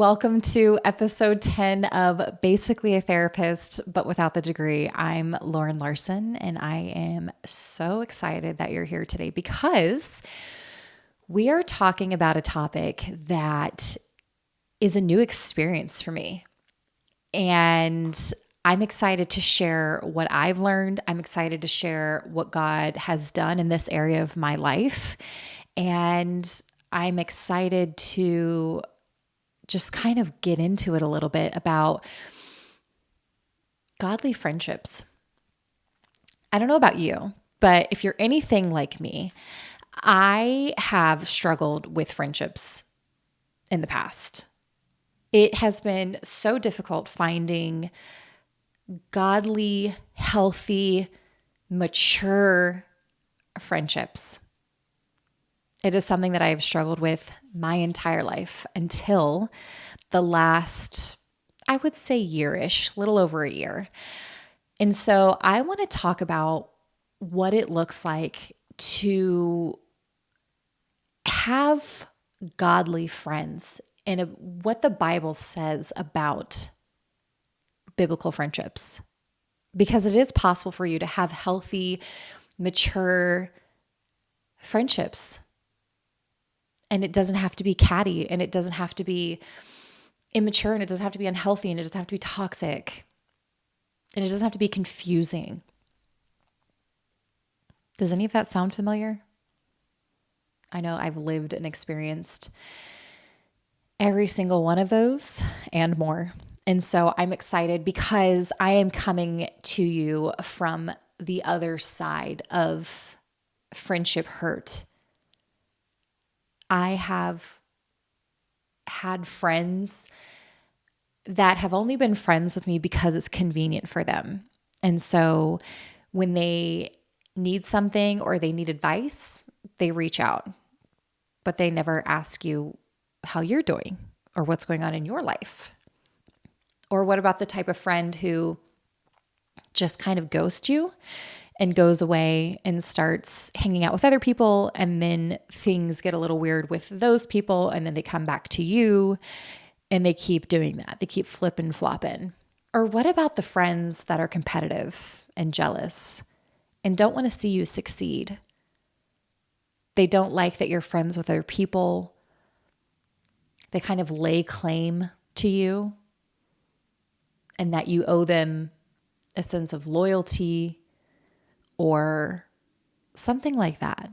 Welcome to episode 10 of Basically a Therapist, but without the degree. I'm Lauren Larson, and I am so excited that you're here today because we are talking about a topic that is a new experience for me. And I'm excited to share what I've learned. I'm excited to share what God has done in this area of my life. And I'm excited to just kind of get into it a little bit about godly friendships. I don't know about you, but if you're anything like me, I have struggled with friendships in the past. It has been so difficult finding godly, healthy, mature friendships. It is something that I have struggled with my entire life until the last, I would say, year-ish, little over a year. And so I want to talk about what it looks like to have godly friends and what the Bible says about biblical friendships. Because it is possible for you to have healthy, mature friendships. And it doesn't have to be catty, and it doesn't have to be immature, and it doesn't have to be unhealthy, and it doesn't have to be toxic, and it doesn't have to be confusing. Does any of that sound familiar? I know I've lived and experienced every single one of those and more. And so I'm excited because I am coming to you from the other side of friendship hurt. I have had friends that have only been friends with me because it's convenient for them. And so when they need something or they need advice, they reach out, but they never ask you how you're doing or what's going on in your life. Or what about the type of friend who just kind of ghosts you and goes away and starts hanging out with other people, and then things get a little weird with those people, and then they come back to you, and they keep doing that. They keep flipping, flopping. Or what about the friends that are competitive and jealous and don't want to see you succeed? They don't like that you're friends with other people. They kind of lay claim to you and that you owe them a sense of loyalty or something like that.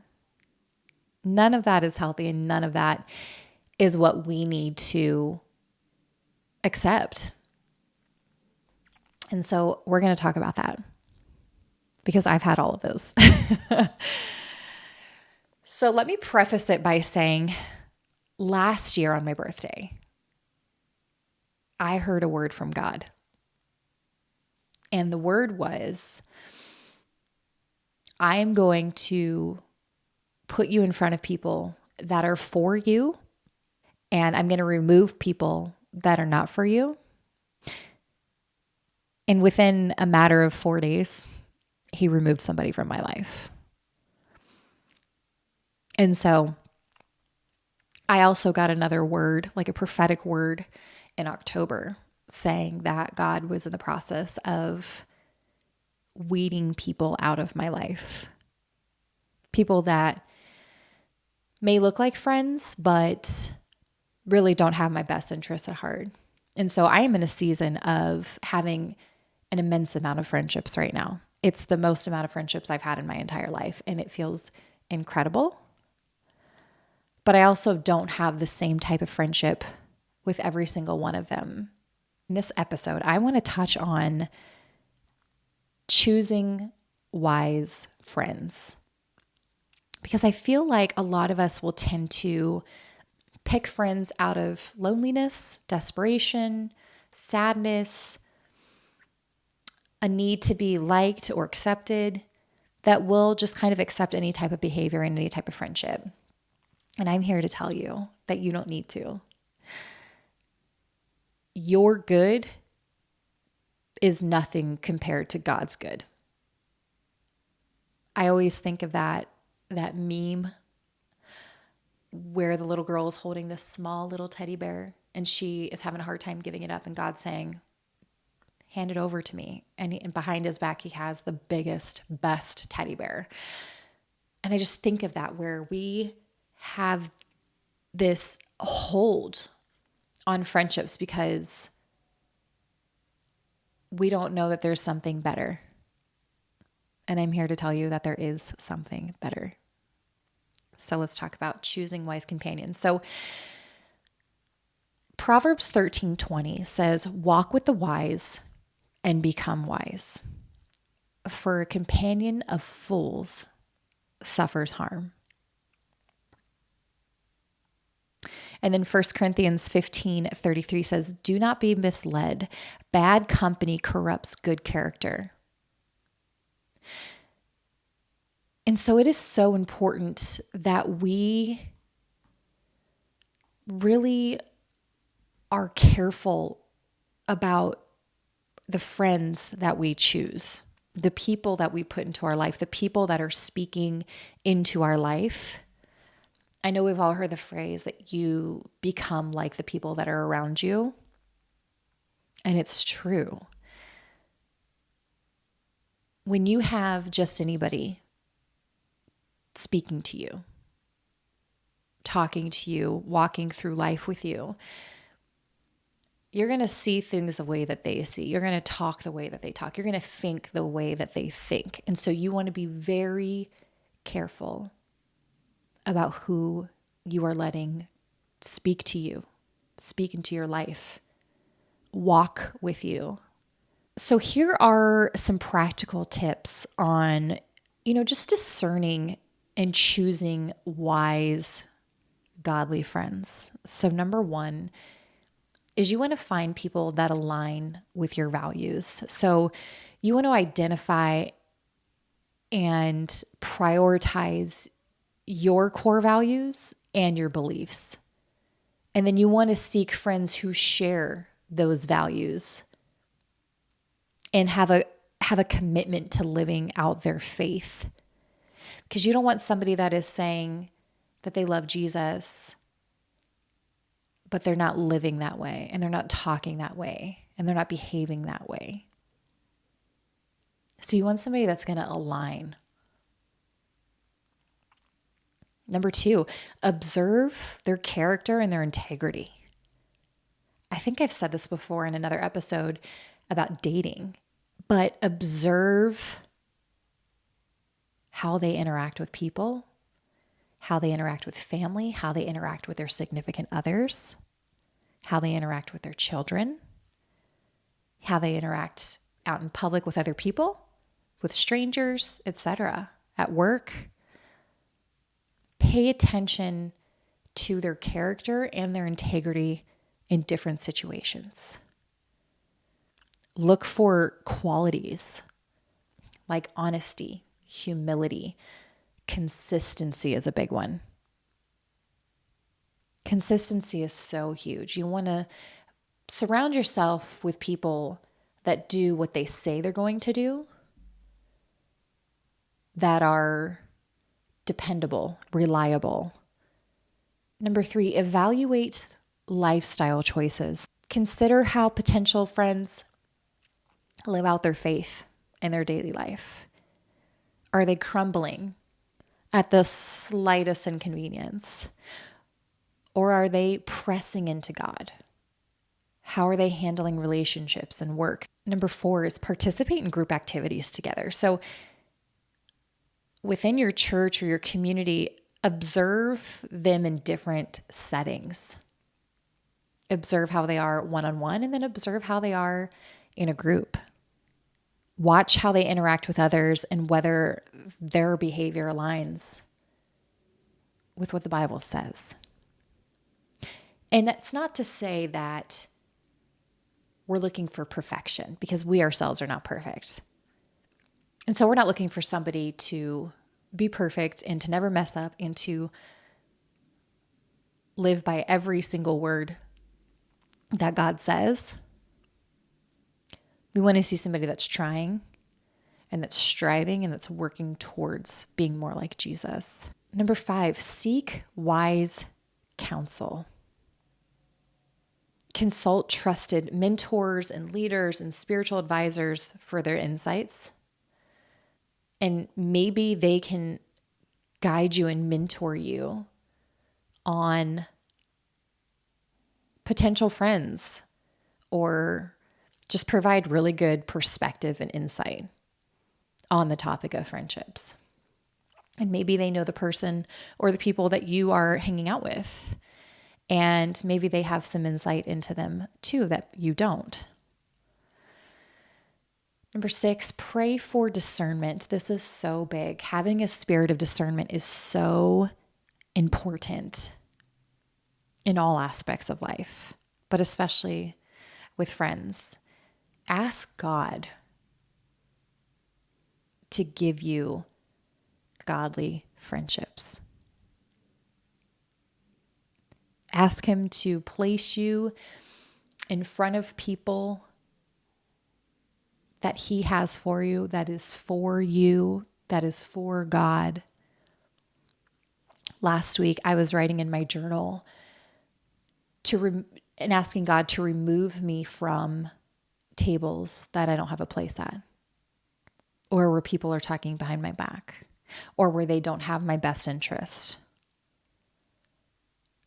None of that is healthy, and none of that is what we need to accept. And so we're going to talk about that because I've had all of those. So let me preface it by saying last year on my birthday, I heard a word from God. And the word was, I am going to put you in front of people that are for you, and I'm going to remove people that are not for you. And within a matter of 4 days, he removed somebody from my life. And so I also got another word, like a prophetic word in October, saying that God was in the process of weeding people out of my life. People that may look like friends, but really don't have my best interests at heart. And so I am in a season of having an immense amount of friendships right now. It's the most amount of friendships I've had in my entire life, and it feels incredible. But I also don't have the same type of friendship with every single one of them. In this episode, I want to touch on choosing wise friends, because I feel like a lot of us will tend to pick friends out of loneliness, desperation, sadness, a need to be liked or accepted, that will just kind of accept any type of behavior and any type of friendship. And I'm here to tell you that you don't need to. Your good is nothing compared to God's good. I always think of that meme where the little girl is holding this small little teddy bear and she is having a hard time giving it up. And God's saying, hand it over to me. And behind his back, he has the biggest, best teddy bear. And I just think of that, where we have this hold on friendships because we don't know that there's something better. And I'm here to tell you that there is something better. So let's talk about choosing wise companions. So Proverbs 13:20 says, walk with the wise and become wise. For a companion of fools suffers harm. And then 1 Corinthians 15:33 says, do not be misled. Bad company corrupts good character. And so it is so important that we really are careful about the friends that we choose, the people that we put into our life, the people that are speaking into our life. I know we've all heard the phrase that you become like the people that are around you. And it's true. When you have just anybody speaking to you, talking to you, walking through life with you, you're going to see things the way that they see. You're going to talk the way that they talk. You're going to think the way that they think. And so you want to be very careful about who you are letting speak to you, speak into your life, walk with you. So here are some practical tips on, just discerning and choosing wise, godly friends. So number one is you want to find people that align with your values. So you want to identify and prioritize your core values and your beliefs. And then you want to seek friends who share those values and have a commitment to living out their faith. Because you don't want somebody that is saying that they love Jesus, but they're not living that way, and they're not talking that way, and they're not behaving that way. So you want somebody that's going to align. Number two, observe their character and their integrity. I think I've said this before in another episode about dating, but observe how they interact with people, how they interact with family, how they interact with their significant others, how they interact with their children, how they interact out in public with other people, with strangers, etc., at work. Pay attention to their character and their integrity in different situations. Look for qualities like honesty, humility. Consistency is a big one. Consistency is so huge. You want to surround yourself with people that do what they say they're going to do, that are dependable, reliable. Number three, evaluate lifestyle choices. Consider how potential friends live out their faith in their daily life. Are they crumbling at the slightest inconvenience? Or are they pressing into God? How are they handling relationships and work? Number four is participate in group activities together. So within your church or your community, observe them in different settings. Observe how they are one-on-one, and then observe how they are in a group. Watch how they interact with others and whether their behavior aligns with what the Bible says. And that's not to say that we're looking for perfection, because we ourselves are not perfect. And so we're not looking for somebody to be perfect and to never mess up and to live by every single word that God says. We want to see somebody that's trying and that's striving and that's working towards being more like Jesus. Number five, seek wise counsel. Consult trusted mentors and leaders and spiritual advisors for their insights. And maybe they can guide you and mentor you on potential friends, or just provide really good perspective and insight on the topic of friendships. And maybe they know the person or the people that you are hanging out with. And maybe they have some insight into them too that you don't. Number 6, pray for discernment. This is so big. Having a spirit of discernment is so important in all aspects of life, but especially with friends. Ask God to give you godly friendships. Ask Him to place you in front of people that He has for you, that is for you, that is for God. Last week, I was writing in my journal and asking God to remove me from tables that I don't have a place at, or where people are talking behind my back, or where they don't have my best interest.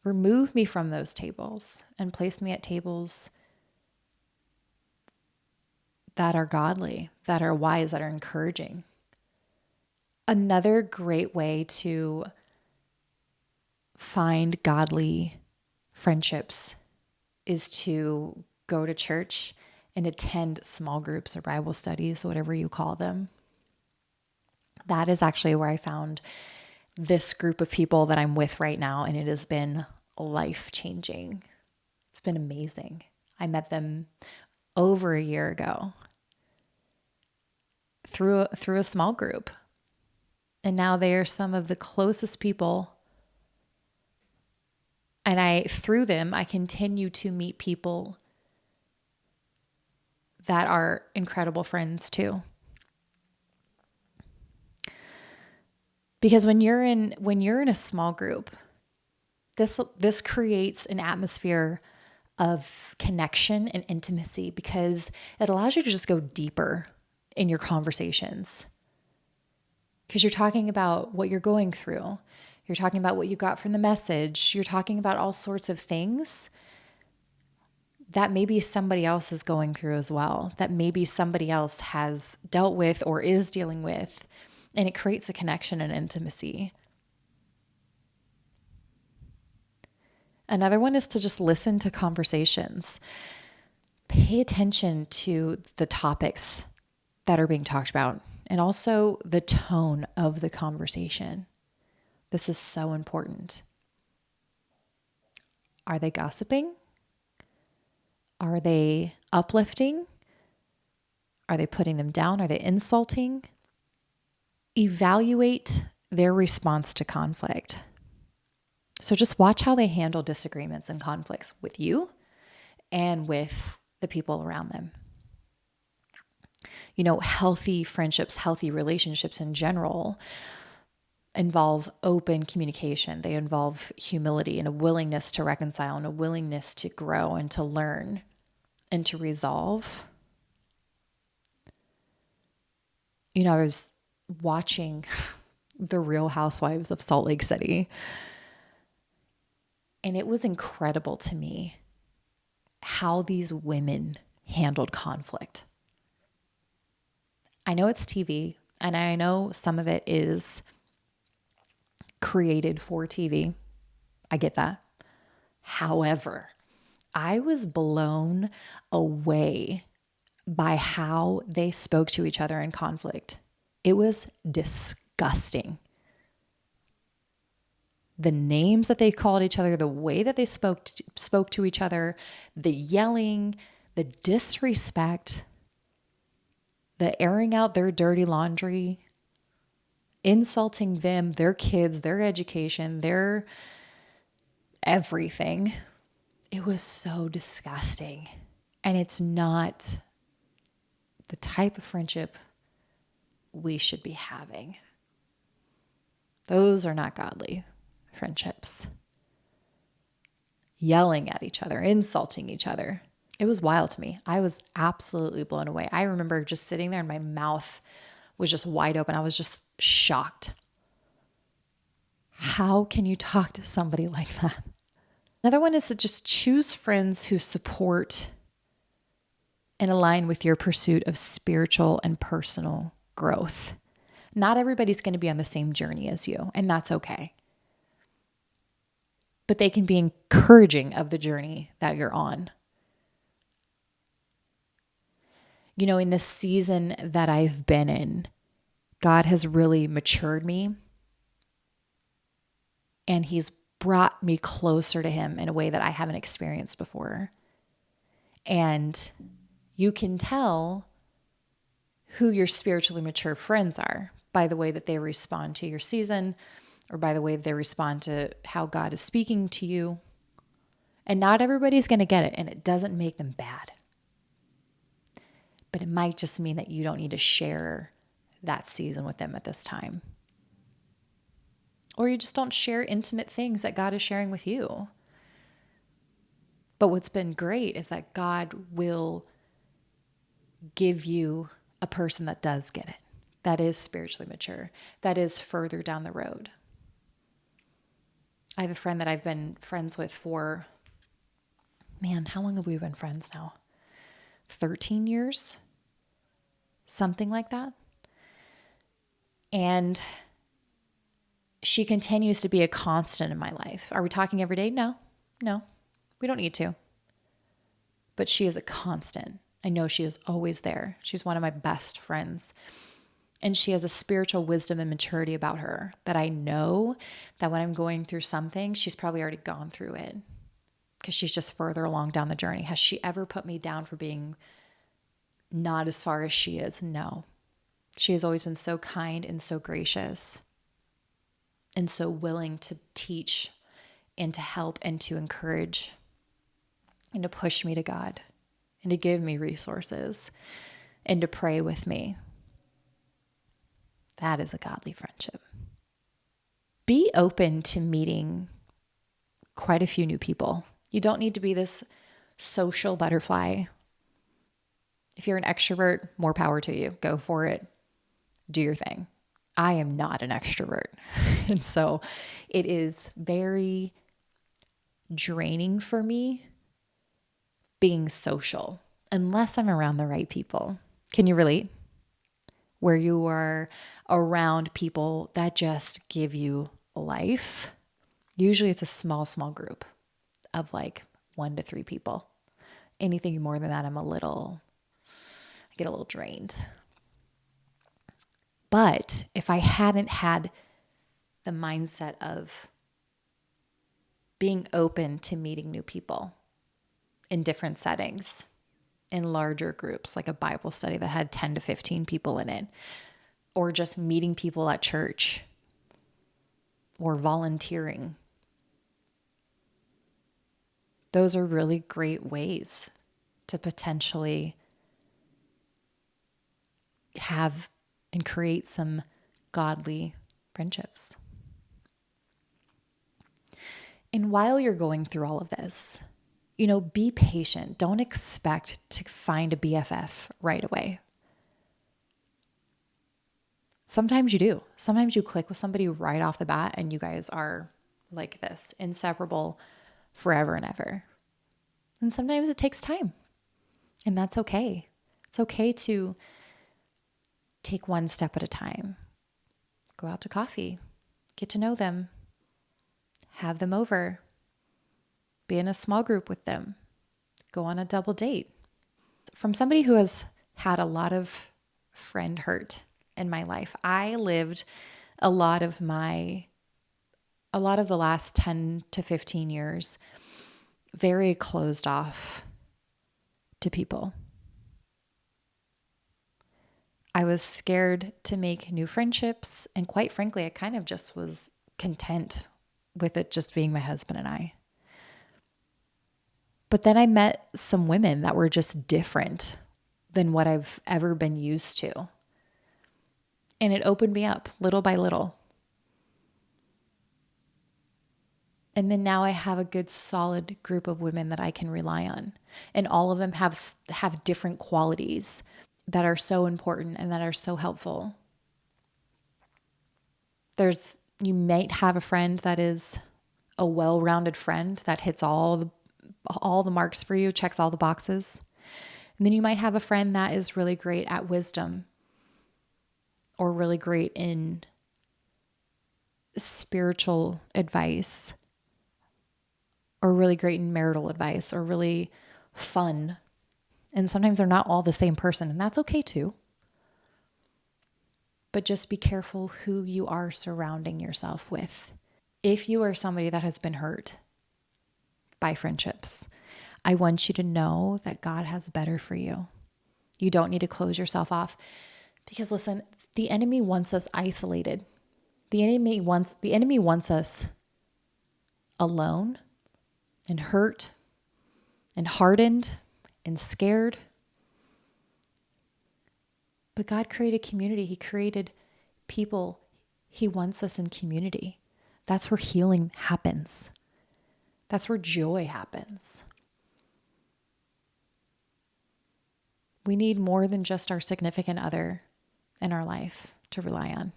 Remove me from those tables and place me at tables that are godly, that are wise, that are encouraging. Another great way to find godly friendships is to go to church and attend small groups or Bible studies, whatever you call them. That is actually where I found this group of people that I'm with right now, and it has been life-changing. It's been amazing. I met them over a year ago through a small group, and now they are some of the closest people. And through them, I continue to meet people that are incredible friends too. Because when you're in a small group, this creates an atmosphere of connection and intimacy, because it allows you to just go deeper in your conversations. Because you're talking about what you're going through. You're talking about what you got from the message. You're talking about all sorts of things that maybe somebody else is going through as well, that maybe somebody else has dealt with or is dealing with. And it creates a connection and intimacy. Another one is to just listen to conversations. Pay attention to the topics that are being talked about, and also the tone of the conversation. This is so important. Are they gossiping? Are they uplifting? Are they putting them down? Are they insulting? Evaluate their response to conflict. So just watch how they handle disagreements and conflicts with you and with the people around them. Healthy friendships, healthy relationships in general involve open communication. They involve humility and a willingness to reconcile and a willingness to grow and to learn and to resolve. I was watching The Real Housewives of Salt Lake City, and it was incredible to me how these women handled conflict. I know it's TV, and I know some of it is created for TV. I get that. However, I was blown away by how they spoke to each other in conflict. It was disgusting. The names that they called each other, the way that they spoke to each other, the yelling, the disrespect, the airing out their dirty laundry, insulting them, their kids, their education, their everything. It was so disgusting. And it's not the type of friendship we should be having. Those are not godly friendships. yelling at each other, insulting each other. It was wild to me. I was absolutely blown away. I remember just sitting there and my mouth was just wide open. I was just shocked. How can you talk to somebody like that? Another one is to just choose friends who support and align with your pursuit of spiritual and personal growth. Not everybody's going to be on the same journey as you, and that's okay. But they can be encouraging of the journey that you're on. You know, in this season that I've been in, God has really matured me, and He's brought me closer to Him in a way that I haven't experienced before. And you can tell who your spiritually mature friends are by the way that they respond to your season, or by the way that they respond to how God is speaking to you. And not everybody's going to get it, and it doesn't make them bad. But it might just mean that you don't need to share that season with them at this time. Or you just don't share intimate things that God is sharing with you. But what's been great is that God will give you a person that does get it, that is spiritually mature, that is further down the road. I have a friend that I've been friends with for, how long have we been friends now? 13 years? Something like that. And she continues to be a constant in my life. Are we talking every day? No, we don't need to. But she is a constant. I know she is always there. She's one of my best friends. And she has a spiritual wisdom and maturity about her that I know that when I'm going through something, she's probably already gone through it because she's just further along down the journey. Has she ever put me down for being not as far as she is? No. She has always been so kind and so gracious and so willing to teach and to help and to encourage and to push me to God and to give me resources and to pray with me. That is a godly friendship. Be open to meeting quite a few new people. You don't need to be this social butterfly. If you're an extrovert, more power to you. Go for it. Do your thing. I am not an extrovert. And so it is very draining for me being social unless I'm around the right people. Can you relate? Where you are around people that just give you life. Usually it's a small group of like 1 to 3 people. Anything more than that, I get a little drained. But if I hadn't had the mindset of being open to meeting new people in different settings, in larger groups, like a Bible study that had 10 to 15 people in it, or just meeting people at church, or volunteering. Those are really great ways to potentially have and create some godly friendships. And while you're going through all of this, be patient. Don't expect to find a BFF right away. Sometimes you do. Sometimes you click with somebody right off the bat and you guys are like this, inseparable forever and ever. And sometimes it takes time, and that's okay. It's okay to take one step at a time. Go out to coffee, get to know them, have them over, be in a small group with them, go on a double date. From somebody who has had a lot of friend hurt in my life, I lived a lot of the last 10 to 15 years very closed off to people. I was scared to make new friendships, and quite frankly, I kind of just was content with it just being my husband and I. But then I met some women that were just different than what I've ever been used to. And it opened me up little by little. And then now I have a good solid group of women that I can rely on. And all of them have different qualities that are so important and that are so helpful. You might have a friend that is a well-rounded friend that hits all the marks for you, checks all the boxes. And then you might have a friend that is really great at wisdom or really great in spiritual advice or really great in marital advice or really fun. And sometimes they're not all the same person, and that's okay too. But just be careful who you are surrounding yourself with. If you are somebody that has been hurt by friendships, I want you to know that God has better for you. You don't need to close yourself off because listen, the enemy wants us isolated. The enemy wants us alone and hurt and hardened and scared. But God created community. He created people. He wants us in community. That's where healing happens. That's where joy happens. We need more than just our significant other in our life to rely on.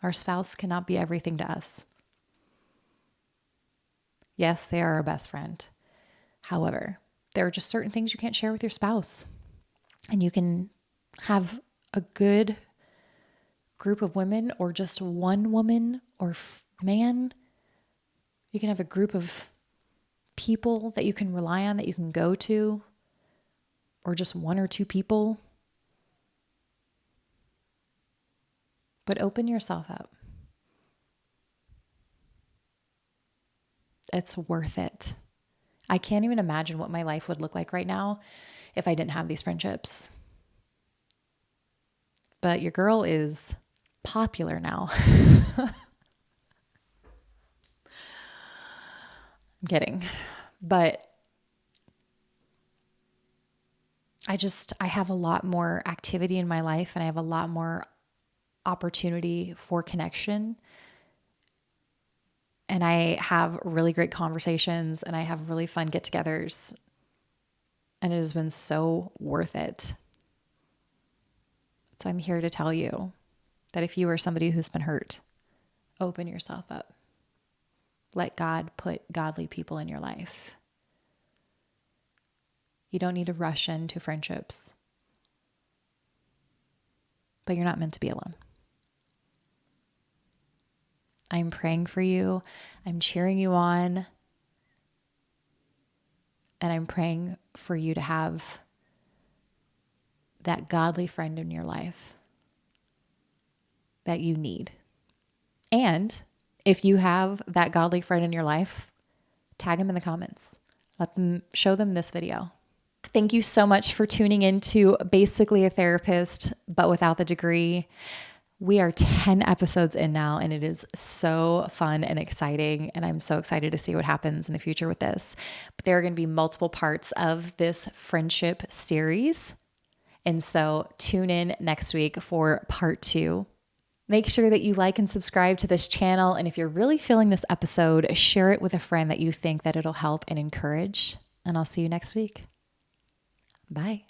Our spouse cannot be everything to us. Yes, they are our best friend. However, there are just certain things you can't share with your spouse. And you can have a good group of women or just one woman or man. You can have a group of people that you can rely on, that you can go to, or just one or two people. But open yourself up. It's worth it. I can't even imagine what my life would look like right now if I didn't have these friendships. But your girl is popular now. I'm kidding. But I have a lot more activity in my life and I have a lot more opportunity for connection. And I have really great conversations and I have really fun get-togethers. And it has been so worth it. So I'm here to tell you that if you are somebody who's been hurt, open yourself up. Let God put godly people in your life. You don't need to rush into friendships. But you're not meant to be alone. I'm praying for you. I'm cheering you on. And I'm praying for you to have that godly friend in your life that you need. And if you have that godly friend in your life, tag them in the comments. Show them this video. Thank you so much for tuning in to Basically a Therapist, but without the degree. We are 10 episodes in now, and it is so fun and exciting, and I'm so excited to see what happens in the future with this. But there are going to be multiple parts of this friendship series, and so tune in next week for part 2. Make sure that you like and subscribe to this channel, and if you're really feeling this episode, share it with a friend that you think that it'll help and encourage, and I'll see you next week. Bye.